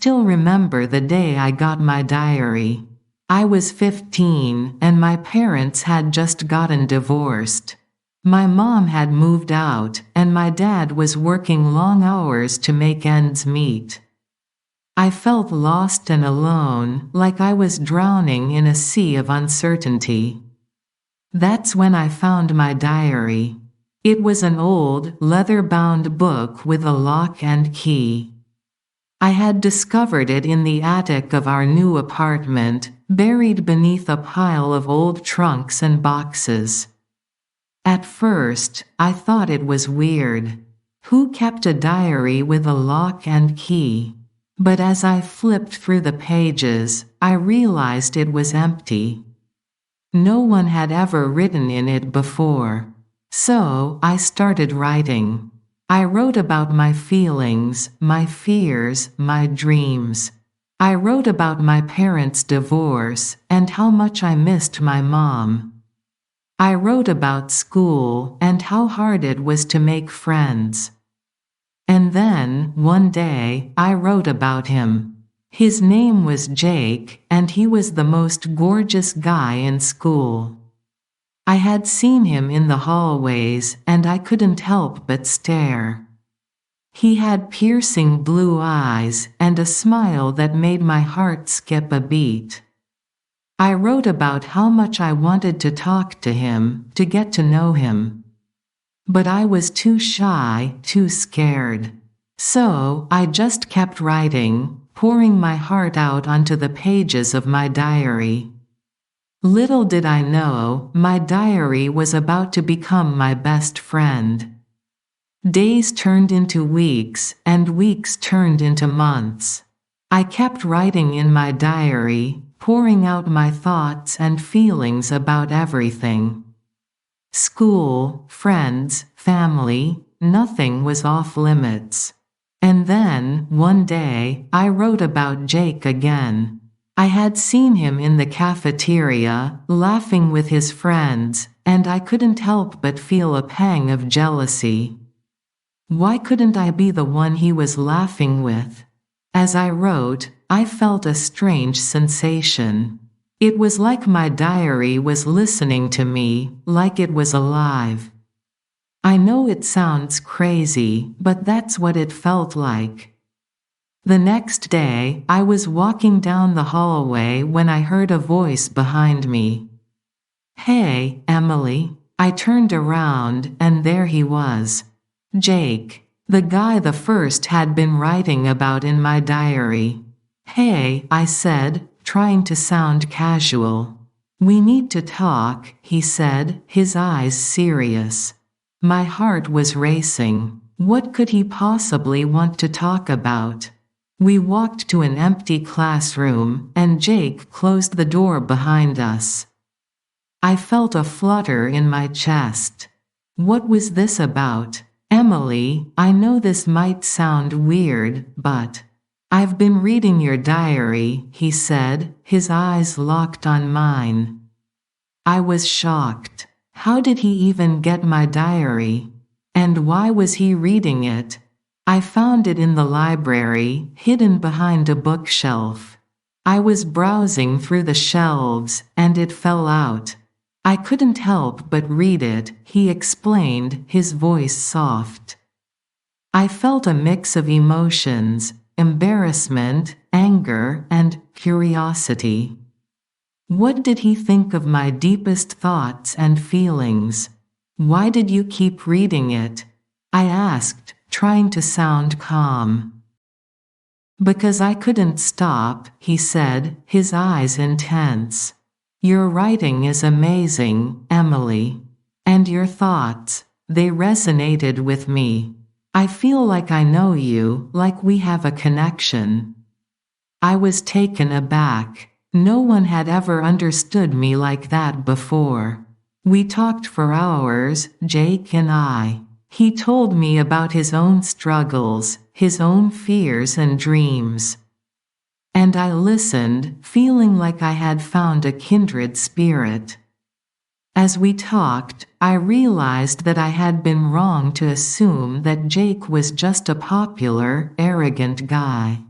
still remember the day I got my diary. I was 15, and my parents had just gotten divorced. My mom had moved out, and my dad was working long hours to make ends meet. I felt lost and alone, like I was drowning in a sea of uncertainty. That's when I found my diary. It was an old, leather-bound book with a lock and key. I had discovered it in the attic of our new apartment, buried beneath a pile of old trunks and boxes. At first, I thought it was weird. Who kept a diary with a lock and key? But as I flipped through the pages, I realized it was empty. No one had ever written in it before. So, I started writing. I wrote about my feelings, my fears, my dreams. I wrote about my parents' divorce and how much I missed my mom. I wrote about school and how hard it was to make friends. And then, one day, I wrote about him. His name was Jake, and he was the most gorgeous guy in school. I had seen him in the hallways, and I couldn't help but stare. He had piercing blue eyes and a smile that made my heart skip a beat. I wrote about how much I wanted to talk to him, to get to know him. But I was too shy, too scared. So, I just kept writing, pouring my heart out onto the pages of my diary. Little did I know, my diary was about to become my best friend. Days turned into weeks, and weeks turned into months. I kept writing in my diary, pouring out my thoughts and feelings about everything. School, friends, family, nothing was off limits. And then, one day, I wrote about Jake again. I had seen him in the cafeteria, laughing with his friends, and I couldn't help but feel a pang of jealousy. Why couldn't I be the one he was laughing with? As I wrote, I felt a strange sensation. It was like my diary was listening to me, like it was alive. I know it sounds crazy, but that's what it felt like. The next day, I was walking down the hallway when I heard a voice behind me. "Hey, Emily." I turned around, and there he was. Jake, the guy the first had been writing about in my diary. "Hey," I said, trying to sound casual. "We need to talk," he said, his eyes serious. My heart was racing. What could he possibly want to talk about? We walked to an empty classroom, and Jake closed the door behind us. I felt a flutter in my chest. What was this about? "Emily, I know this might sound weird, but I've been reading your diary," he said, his eyes locked on mine. I was shocked. How did he even get my diary? And why was he reading it? I found it in the library, hidden behind a bookshelf. I was browsing through the shelves, and it fell out. I couldn't help but read it, he explained, his voice soft. I felt a mix of emotions, embarrassment, anger, and curiosity. What did he think of my deepest thoughts and feelings? "Why did you keep reading it?" I asked, trying to sound calm. "Because I couldn't stop," he said, his eyes intense. "Your writing is amazing, Emily. And your thoughts, they resonated with me. I feel like I know you, like we have a connection." I was taken aback. No one had ever understood me like that before. We talked for hours, Jake and I. He told me about his own struggles, his own fears and dreams. And I listened, feeling like I had found a kindred spirit. As we talked, I realized that I had been wrong to assume that Jake was just a popular, arrogant guy.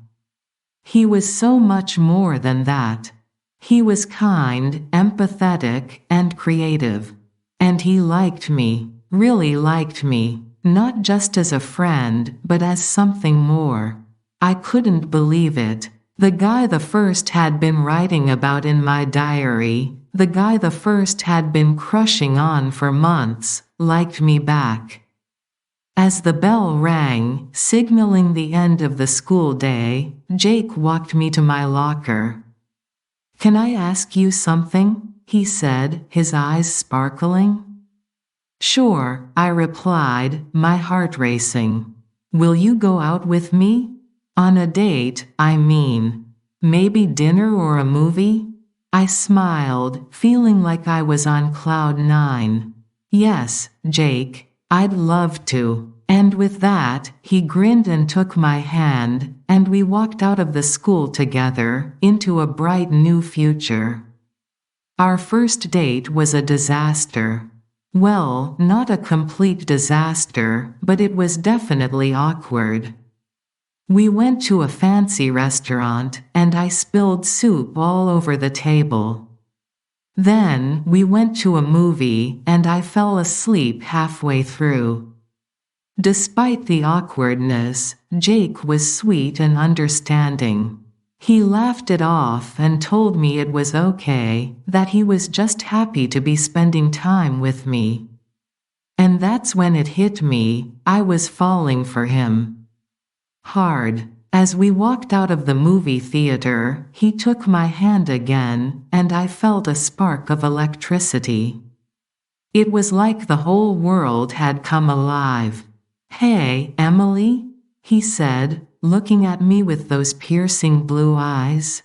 He was so much more than that. He was kind, empathetic, and creative. And he liked me, really liked me, not just as a friend, but as something more. I couldn't believe it. The guy the first had been writing about in my diary, the guy the first had been crushing on for months, liked me back. As the bell rang, signaling the end of the school day, Jake walked me to my locker. "Can I ask you something?" he said, his eyes sparkling. "Sure," I replied, my heart racing. "Will you go out with me? On a date, I mean. Maybe dinner or a movie?" I smiled, feeling like I was on cloud nine. "Yes, Jake, I'd love to." And with that, he grinned and took my hand, and we walked out of the school together, into a bright new future. Our first date was a disaster. Well, not a complete disaster, but it was definitely awkward. We went to a fancy restaurant, and I spilled soup all over the table. Then, we went to a movie, and I fell asleep halfway through. Despite the awkwardness, Jake was sweet and understanding. He laughed it off and told me it was okay, that he was just happy to be spending time with me. And that's when it hit me, I was falling for him. Hard. As we walked out of the movie theater, he took my hand again, and I felt a spark of electricity. It was like the whole world had come alive. "Hey, Emily," he said, looking at me with those piercing blue eyes.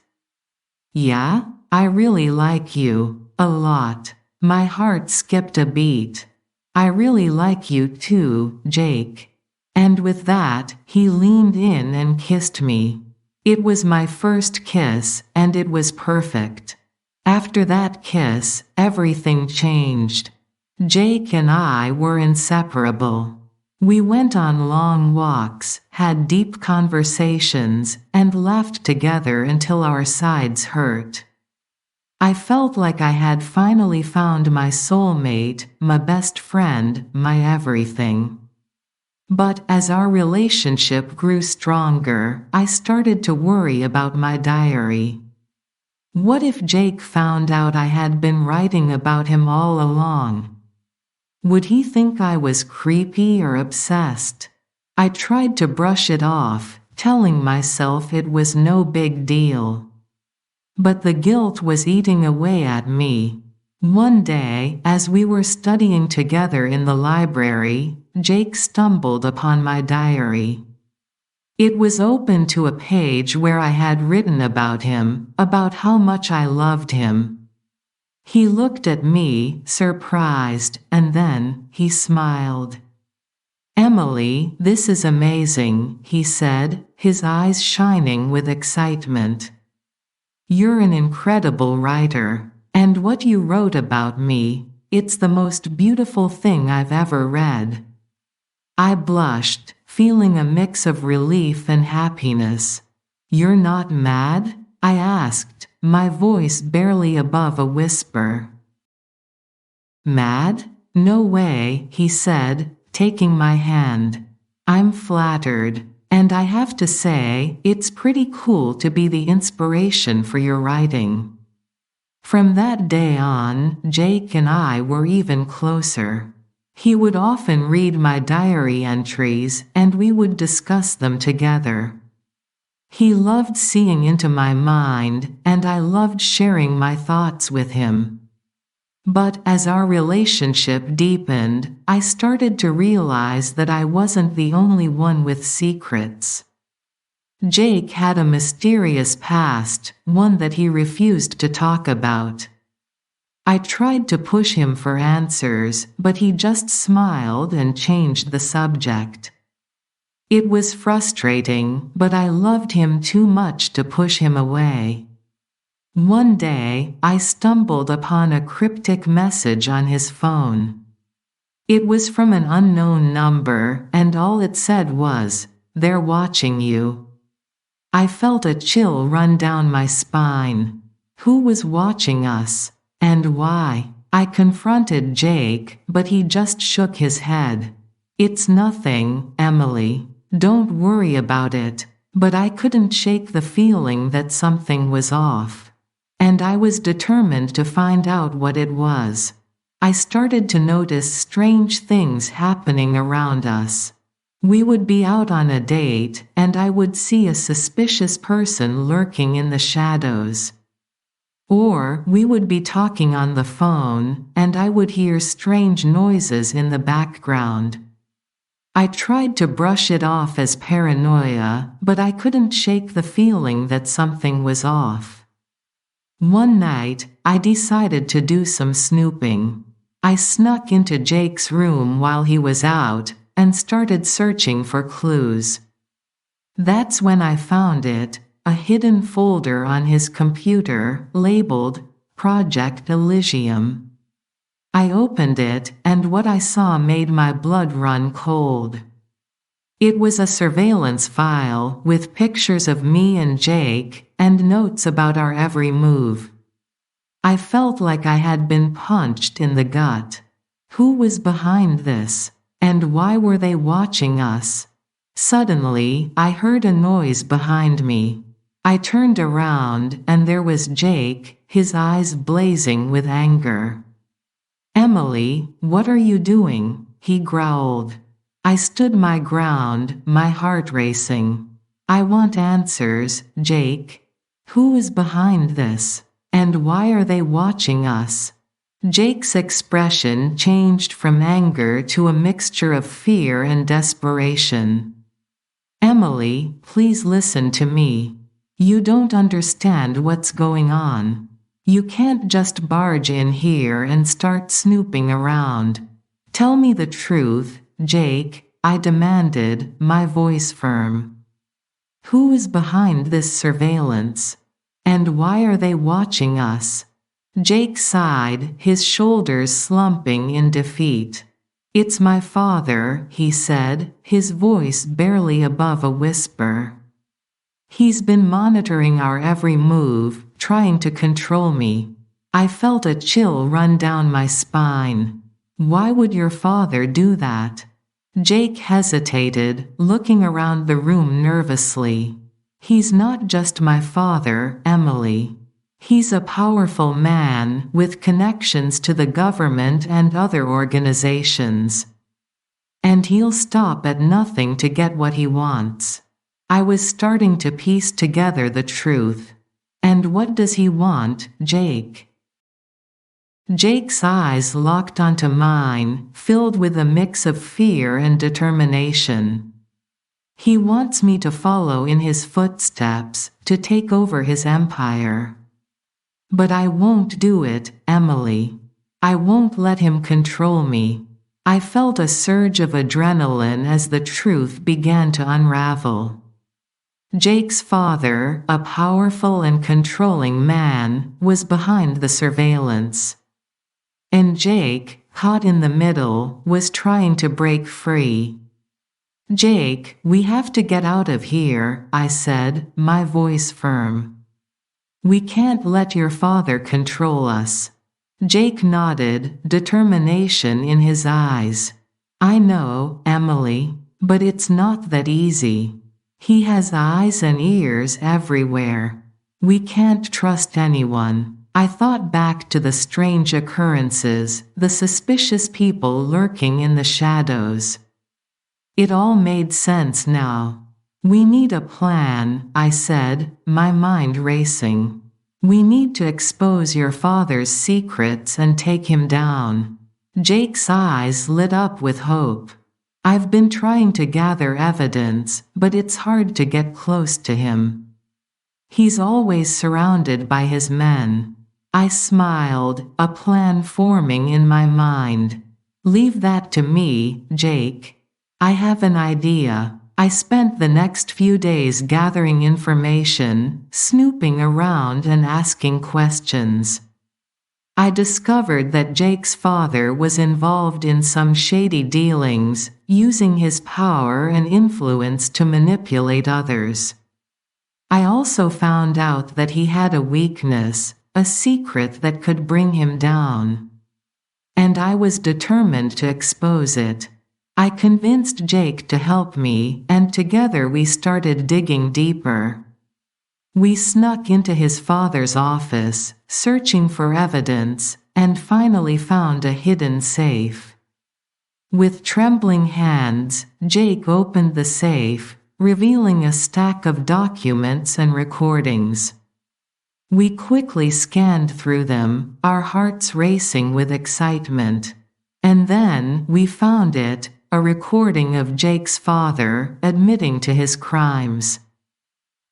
"Yeah, I really like you, a lot." My heart skipped a beat. "I really like you too, Jake." And with that, he leaned in and kissed me. It was my first kiss, and it was perfect. After that kiss, everything changed. Jake and I were inseparable. We went on long walks, had deep conversations, and laughed together until our sides hurt. I felt like I had finally found my soulmate, my best friend, my everything. But as our relationship grew stronger, I started to worry about my diary. What if Jake found out I had been writing about him all along? Would he think I was creepy or obsessed? I tried to brush it off, telling myself it was no big deal. But the guilt was eating away at me. One day, as we were studying together in the library, Jake stumbled upon my diary. It was open to a page where I had written about him, about how much I loved him. He looked at me, surprised, and then he smiled. "Emily, this is amazing," he said, his eyes shining with excitement. "You're an incredible writer, and what you wrote about me, it's the most beautiful thing I've ever read." I blushed, feeling a mix of relief and happiness. "You're not mad?" I asked, my voice barely above a whisper. "Mad? No way," he said, taking my hand. "I'm flattered, and I have to say, it's pretty cool to be the inspiration for your writing." From that day on, Jake and I were even closer. He would often read my diary entries, and we would discuss them together. He loved seeing into my mind, and I loved sharing my thoughts with him. But as our relationship deepened, I started to realize that I wasn't the only one with secrets. Jake had a mysterious past, one that he refused to talk about. I tried to push him for answers, but he just smiled and changed the subject. It was frustrating, but I loved him too much to push him away. One day, I stumbled upon a cryptic message on his phone. It was from an unknown number, and all it said was, "They're watching you." I felt a chill run down my spine. Who was watching us? And why? I confronted Jake, but he just shook his head. It's nothing, Emily. Don't worry about it. But I couldn't shake the feeling that something was off. And I was determined to find out what it was. I started to notice strange things happening around us. We would be out on a date, and I would see a suspicious person lurking in the shadows. Or we would be talking on the phone, and I would hear strange noises in the background. I tried to brush it off as paranoia, but I couldn't shake the feeling that something was off. One night, I decided to do some snooping. I snuck into Jake's room while he was out, and started searching for clues. That's when I found it, a hidden folder on his computer, labeled Project Elysium. I opened it, and what I saw made my blood run cold. It was a surveillance file with pictures of me and Jake, and notes about our every move. I felt like I had been punched in the gut. Who was behind this? And why were they watching us? Suddenly, I heard a noise behind me. I turned around, and there was Jake, his eyes blazing with anger. "Emily, what are you doing?" he growled. I stood my ground, my heart racing. "I want answers, Jake. Who is behind this? And why are they watching us?" Jake's expression changed from anger to a mixture of fear and desperation. "Emily, please listen to me. You don't understand what's going on. You can't just barge in here and start snooping around. Tell me the truth, Jake," I demanded, my voice firm. "Who is behind this surveillance? And why are they watching us?" Jake sighed, his shoulders slumping in defeat. "It's my father," he said, his voice barely above a whisper. "He's been monitoring our every move, trying to control me." I felt a chill run down my spine. "Why would your father do that?" Jake hesitated, looking around the room nervously. "He's not just my father, Emily. He's a powerful man with connections to the government and other organizations. And he'll stop at nothing to get what he wants." I was starting to piece together the truth. "And what does he want, Jake?" Jake's eyes locked onto mine, filled with a mix of fear and determination. "He wants me to follow in his footsteps, to take over his empire. But I won't do it, Emily. I won't let him control me." I felt a surge of adrenaline as the truth began to unravel. Jake's father, a powerful and controlling man, was behind the surveillance. And Jake, caught in the middle, was trying to break free. "Jake, we have to get out of here," I said, my voice firm. "We can't let your father control us." Jake nodded, determination in his eyes. "I know, Emily, but it's not that easy. He has eyes and ears everywhere. We can't trust anyone." I thought back to the strange occurrences, the suspicious people lurking in the shadows. It all made sense now. "We need a plan," I said, my mind racing. "We need to expose your father's secrets and take him down." Jake's eyes lit up with hope. "I've been trying to gather evidence, but it's hard to get close to him. He's always surrounded by his men." I smiled, a plan forming in my mind. "Leave that to me, Jake. I have an idea." I spent the next few days gathering information, snooping around and asking questions. I discovered that Jake's father was involved in some shady dealings, using his power and influence to manipulate others. I also found out that he had a weakness, a secret that could bring him down. And I was determined to expose it. I convinced Jake to help me, and together we started digging deeper. We snuck into his father's office, searching for evidence, and finally found a hidden safe. With trembling hands, Jake opened the safe, revealing a stack of documents and recordings. We quickly scanned through them, our hearts racing with excitement. And then we found it, a recording of Jake's father admitting to his crimes.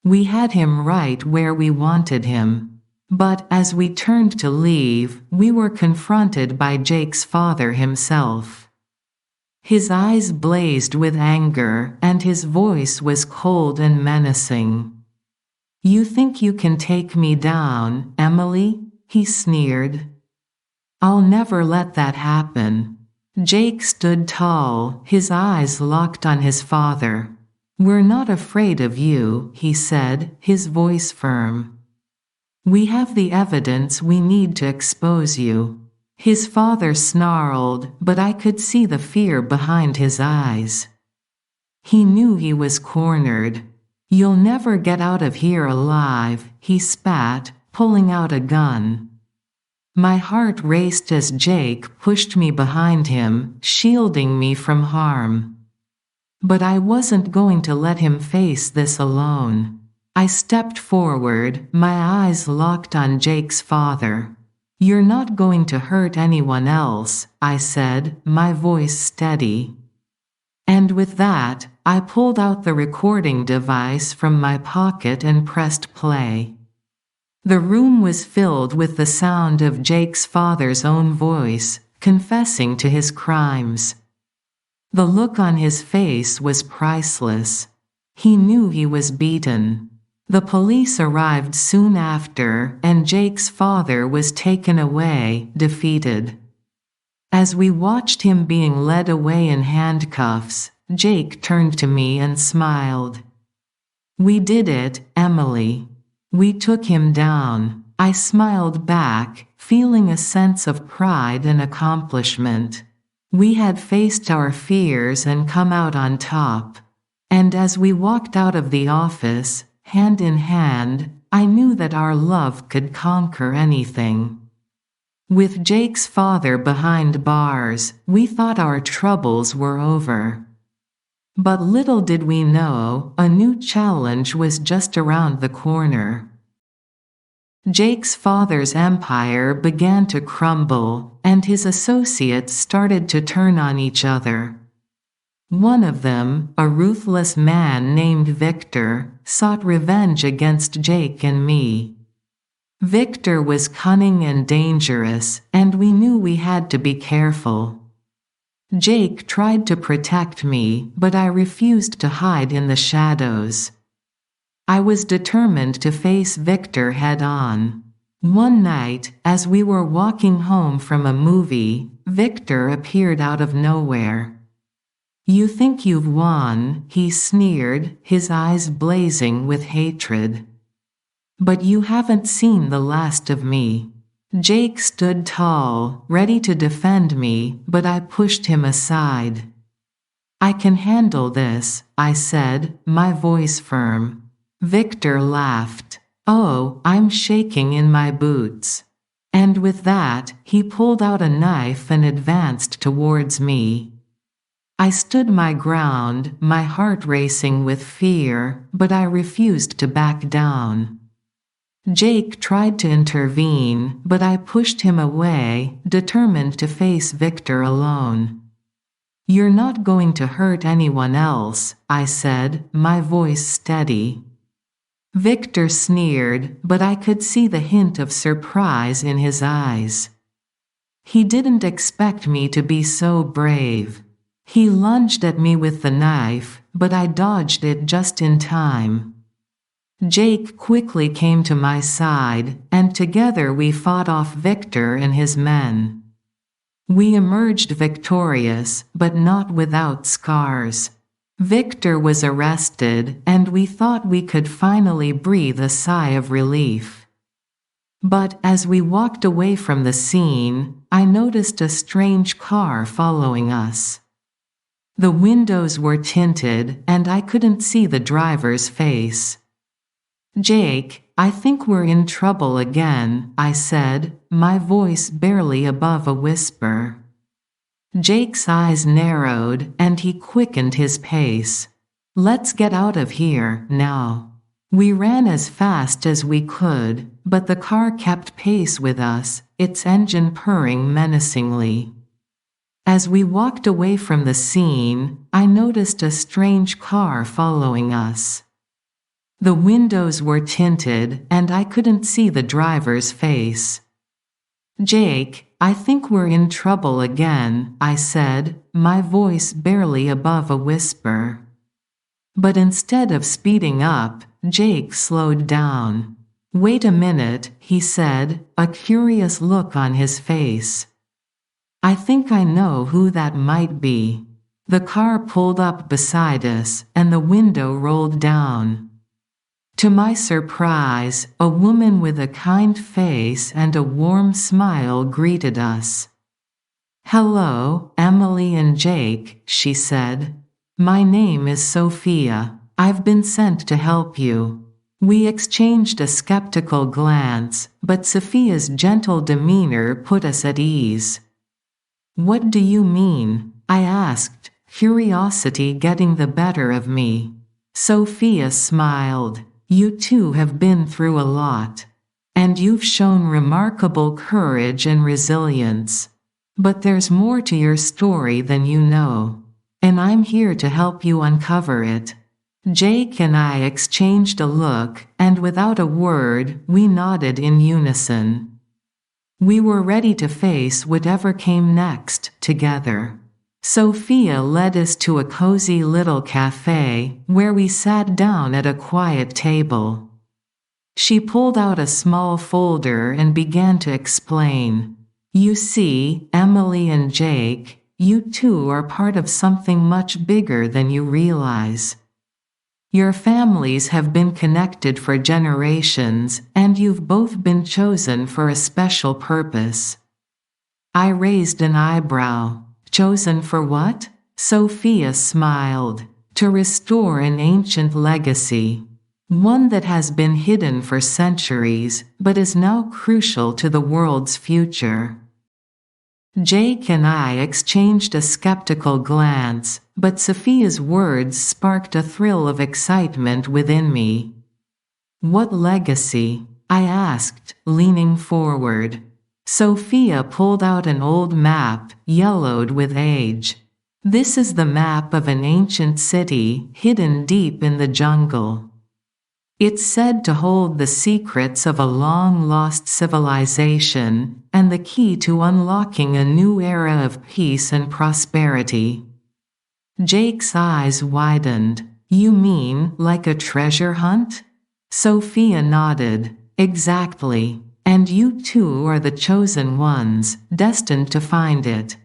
We had him right where we wanted him. But as we turned to leave, we were confronted by Jake's father himself. His eyes blazed with anger, and his voice was cold and menacing. "You think you can take me down, Emily?" he sneered. "I'll never let that happen." Jake stood tall, his eyes locked on his father. "We're not afraid of you," he said, his voice firm. "We have the evidence we need to expose you." His father snarled, but I could see the fear behind his eyes. He knew he was cornered. "You'll never get out of here alive," he spat, pulling out a gun. My heart raced as Jake pushed me behind him, shielding me from harm. But I wasn't going to let him face this alone. I stepped forward, my eyes locked on Jake's father. "You're not going to hurt anyone else," I said, my voice steady. And with that, I pulled out the recording device from my pocket and pressed play. The room was filled with the sound of Jake's father's own voice, confessing to his crimes. The look on his face was priceless. He knew he was beaten. The police arrived soon after, and Jake's father was taken away, defeated. As we watched him being led away in handcuffs, Jake turned to me and smiled. "We did it, Emily. We took him down." I smiled back, feeling a sense of pride and accomplishment. We had faced our fears and come out on top. And as we walked out of the office, hand in hand, I knew that our love could conquer anything. With Jake's father behind bars, we thought our troubles were over. But little did we know, a new challenge was just around the corner. Jake's father's empire began to crumble, and his associates started to turn on each other. One of them, a ruthless man named Victor, sought revenge against Jake and me. Victor was cunning and dangerous, and we knew we had to be careful. Jake tried to protect me, but I refused to hide in the shadows. I was determined to face Victor head-on. One night, as we were walking home from a movie, Victor appeared out of nowhere. "You think you've won," he sneered, his eyes blazing with hatred. "But you haven't seen the last of me." Jake stood tall, ready to defend me, but I pushed him aside. "I can handle this," I said, my voice firm. Victor laughed. "Oh, I'm shaking in my boots." And with that, he pulled out a knife and advanced towards me. I stood my ground, my heart racing with fear, but I refused to back down. Jake tried to intervene, but I pushed him away, determined to face Victor alone. "You're not going to hurt anyone else," I said, my voice steady. Victor sneered, but I could see the hint of surprise in his eyes. He didn't expect me to be so brave. He lunged at me with the knife, but I dodged it just in time. Jake quickly came to my side, and together we fought off Victor and his men. We emerged victorious, but not without scars. Victor was arrested, and we thought we could finally breathe a sigh of relief. But as we walked away from the scene, I noticed a strange car following us. The windows were tinted, and I couldn't see the driver's face. "Jake, I think we're in trouble again," I said, my voice barely above a whisper. Jake's eyes narrowed, and he quickened his pace. "Let's get out of here, now." We ran as fast as we could, but the car kept pace with us, its engine purring menacingly. As we walked away from the scene, I noticed a strange car following us. The windows were tinted, and I couldn't see the driver's face. "Jake, I think we're in trouble again," I said, my voice barely above a whisper. But instead of speeding up, Jake slowed down. "Wait a minute," he said, a curious look on his face. "I think I know who that might be." The car pulled up beside us, and the window rolled down. To my surprise, a woman with a kind face and a warm smile greeted us. "Hello, Emily and Jake," she said. "My name is Sophia. I've been sent to help you." We exchanged a skeptical glance, but Sophia's gentle demeanor put us at ease. "What do you mean?" I asked, curiosity getting the better of me. Sophia smiled. "You two have been through a lot. And you've shown remarkable courage and resilience. But there's more to your story than you know. And I'm here to help you uncover it." Jake and I exchanged a look, and without a word, we nodded in unison. We were ready to face whatever came next, together. Sophia led us to a cozy little cafe, where we sat down at a quiet table. She pulled out a small folder and began to explain. "You see, Emily and Jake, you two are part of something much bigger than you realize. Your families have been connected for generations, and you've both been chosen for a special purpose." I raised an eyebrow. "Chosen for what?" Sophia smiled. "To restore an ancient legacy. One that has been hidden for centuries, but is now crucial to the world's future." Jake and I exchanged a skeptical glance, but Sophia's words sparked a thrill of excitement within me. "What legacy?" I asked, leaning forward. Sophia pulled out an old map, yellowed with age. "This is the map of an ancient city, hidden deep in the jungle. It's said to hold the secrets of a long-lost civilization, and the key to unlocking a new era of peace and prosperity." Jake's eyes widened. "You mean, like a treasure hunt?" Sophia nodded. "Exactly. And you two are the chosen ones, destined to find it."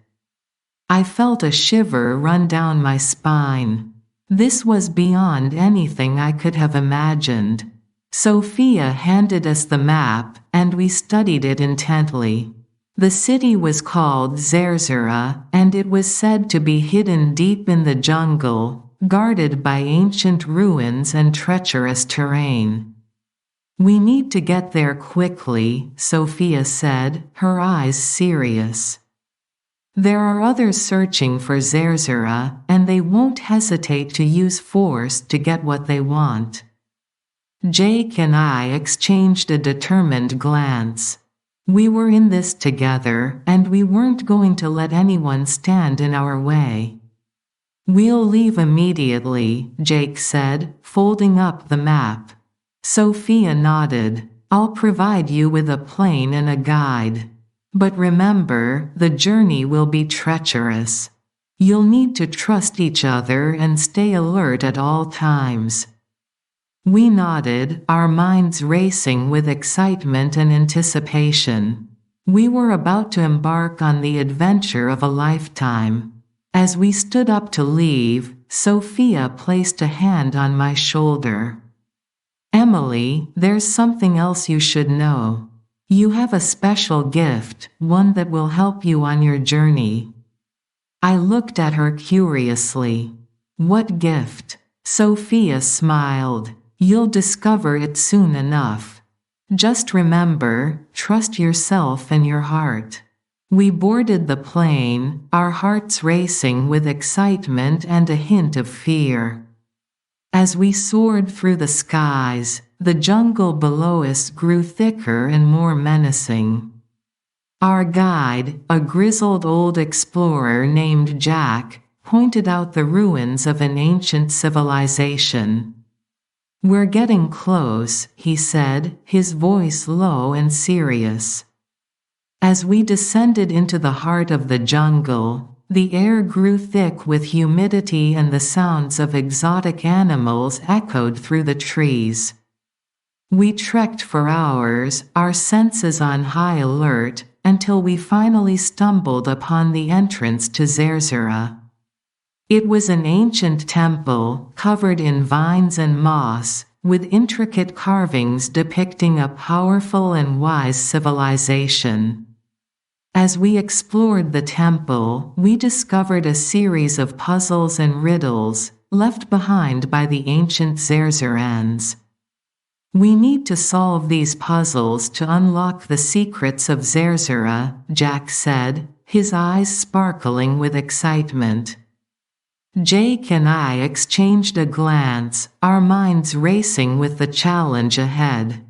I felt a shiver run down my spine. This was beyond anything I could have imagined. Sophia handed us the map, and we studied it intently. The city was called Zerzura, and it was said to be hidden deep in the jungle, guarded by ancient ruins and treacherous terrain. "We need to get there quickly," Sophia said, her eyes serious. "There are others searching for Zerzura, and they won't hesitate to use force to get what they want." Jake and I exchanged a determined glance. We were in this together, and we weren't going to let anyone stand in our way. "We'll leave immediately," Jake said, folding up the map. Sophia nodded. "I'll provide you with a plane and a guide. But remember, the journey will be treacherous. You'll need to trust each other and stay alert at all times." We nodded, our minds racing with excitement and anticipation. We were about to embark on the adventure of a lifetime. As we stood up to leave, Sophia placed a hand on my shoulder. Emily, there's something else you should know. You have a special gift, one that will help you on your journey. I looked at her curiously. What gift? Sophia smiled. You'll discover it soon enough. Just remember, trust yourself and your heart. We boarded the plane, our hearts racing with excitement and a hint of fear. As we soared through the skies, the jungle below us grew thicker and more menacing. Our guide, a grizzled old explorer named Jack, pointed out the ruins of an ancient civilization. We're getting close, he said, his voice low and serious. As we descended into the heart of the jungle, the air grew thick with humidity and the sounds of exotic animals echoed through the trees. We trekked for hours, our senses on high alert, until we finally stumbled upon the entrance to Zerzura. It was an ancient temple, covered in vines and moss, with intricate carvings depicting a powerful and wise civilization. As we explored the temple, we discovered a series of puzzles and riddles, left behind by the ancient Zerzurans. We need to solve these puzzles to unlock the secrets of Zerzura, Jack said, his eyes sparkling with excitement. Jake and I exchanged a glance, our minds racing with the challenge ahead.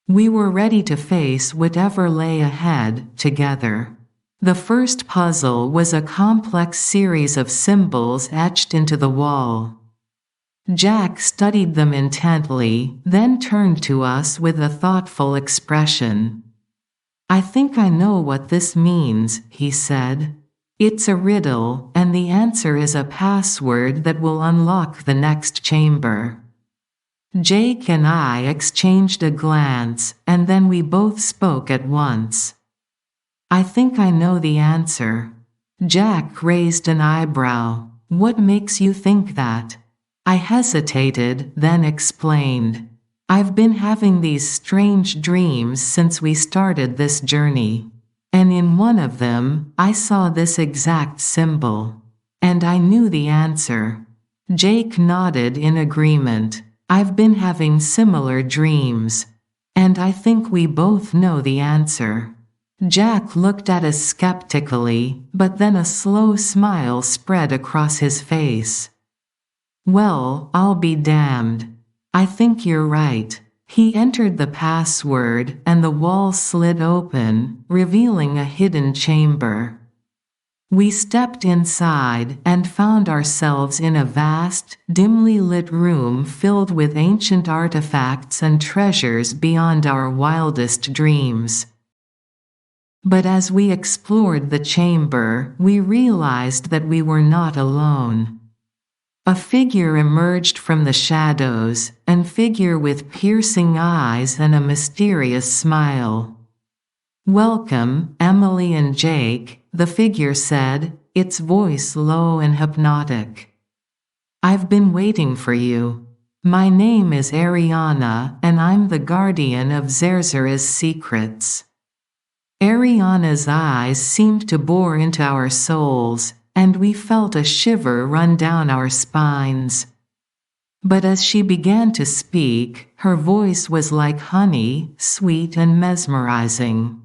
We were ready to face whatever lay ahead, together. The first puzzle was a complex series of symbols etched into the wall. Jack studied them intently, then turned to us with a thoughtful expression. I think I know what this means, he said. It's a riddle, and the answer is a password that will unlock the next chamber. Jake and I exchanged a glance, and then we both spoke at once. I think I know the answer. Jack raised an eyebrow. What makes you think that? I hesitated, then explained. I've been having these strange dreams since we started this journey. And in one of them, I saw this exact symbol. And I knew the answer. Jake nodded in agreement. I've been having similar dreams. And I think we both know the answer. Jack looked at us skeptically, but then a slow smile spread across his face. Well, I'll be damned. I think you're right. He entered the password, and the wall slid open, revealing a hidden chamber. We stepped inside and found ourselves in a vast, dimly lit room filled with ancient artifacts and treasures beyond our wildest dreams. But as we explored the chamber, we realized that we were not alone. A figure emerged from the shadows, a figure with piercing eyes and a mysterious smile. Welcome, Emily and Jake, the figure said, its voice low and hypnotic. I've been waiting for you. My name is Ariana, and I'm the guardian of Zerzura's secrets. Ariana's eyes seemed to bore into our souls, and we felt a shiver run down our spines. But as she began to speak, her voice was like honey, sweet and mesmerizing.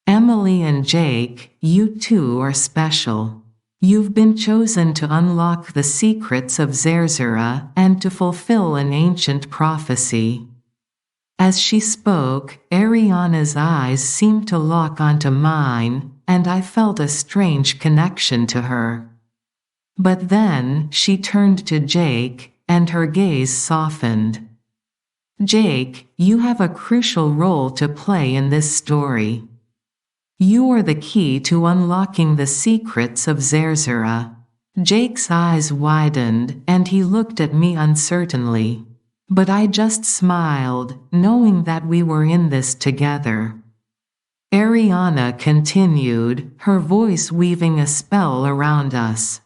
Emily and Jake, you two are special. You've been chosen to unlock the secrets of Zerzura and to fulfill an ancient prophecy. As she spoke, Ariana's eyes seemed to lock onto mine, and I felt a strange connection to her. But then, she turned to Jake, and her gaze softened. Jake, you have a crucial role to play in this story. You are the key to unlocking the secrets of Zerzura. Jake's eyes widened, and he looked at me uncertainly. But I just smiled, knowing that we were in this together. Ariana continued, her voice weaving a spell around us.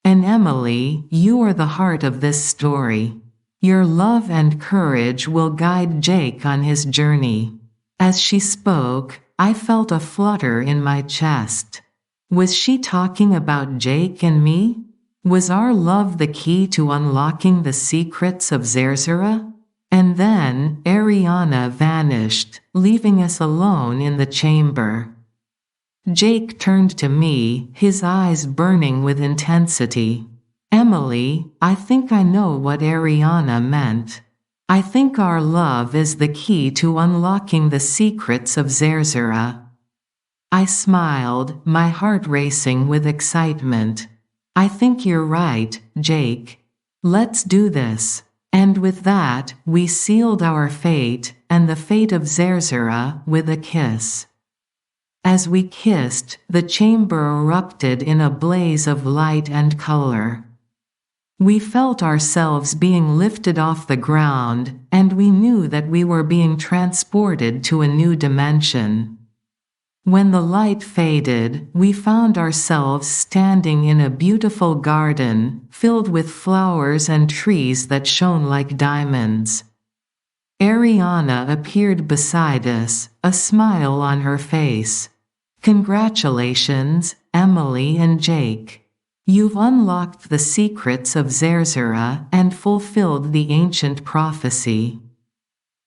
And Emily, you are the heart of this story. Your love and courage will guide Jake on his journey. As she spoke, I felt a flutter in my chest. Was she talking about Jake and me? Was our love the key to unlocking the secrets of Zerzura? And then, Ariana vanished, leaving us alone in the chamber. Jake turned to me, his eyes burning with intensity. Emily, I think I know what Ariana meant. I think our love is the key to unlocking the secrets of Zerzura. I smiled, my heart racing with excitement. I think you're right, Jake. Let's do this. And with that, we sealed our fate, and the fate of Zerzura, with a kiss. As we kissed, the chamber erupted in a blaze of light and color. We felt ourselves being lifted off the ground, and we knew that we were being transported to a new dimension. When the light faded, we found ourselves standing in a beautiful garden, filled with flowers and trees that shone like diamonds. Ariana appeared beside us, a smile on her face. Congratulations, Emily and Jake. You've unlocked the secrets of Zerzura and fulfilled the ancient prophecy.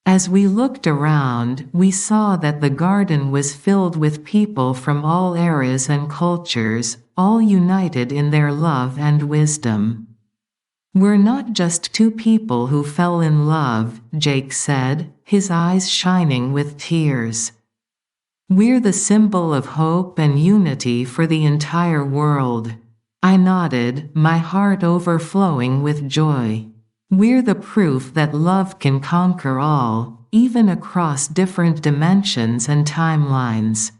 As we looked around, we saw that the garden was filled with people from all eras and cultures, all united in their love and wisdom. We're not just two people who fell in love, Jake said, his eyes shining with tears. We're the symbol of hope and unity for the entire world. I nodded, my heart overflowing with joy. We're the proof that love can conquer all, even across different dimensions and timelines.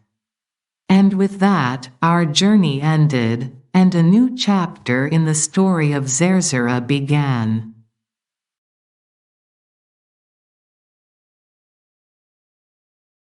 And with that, our journey ended, and a new chapter in the story of Zerzura began.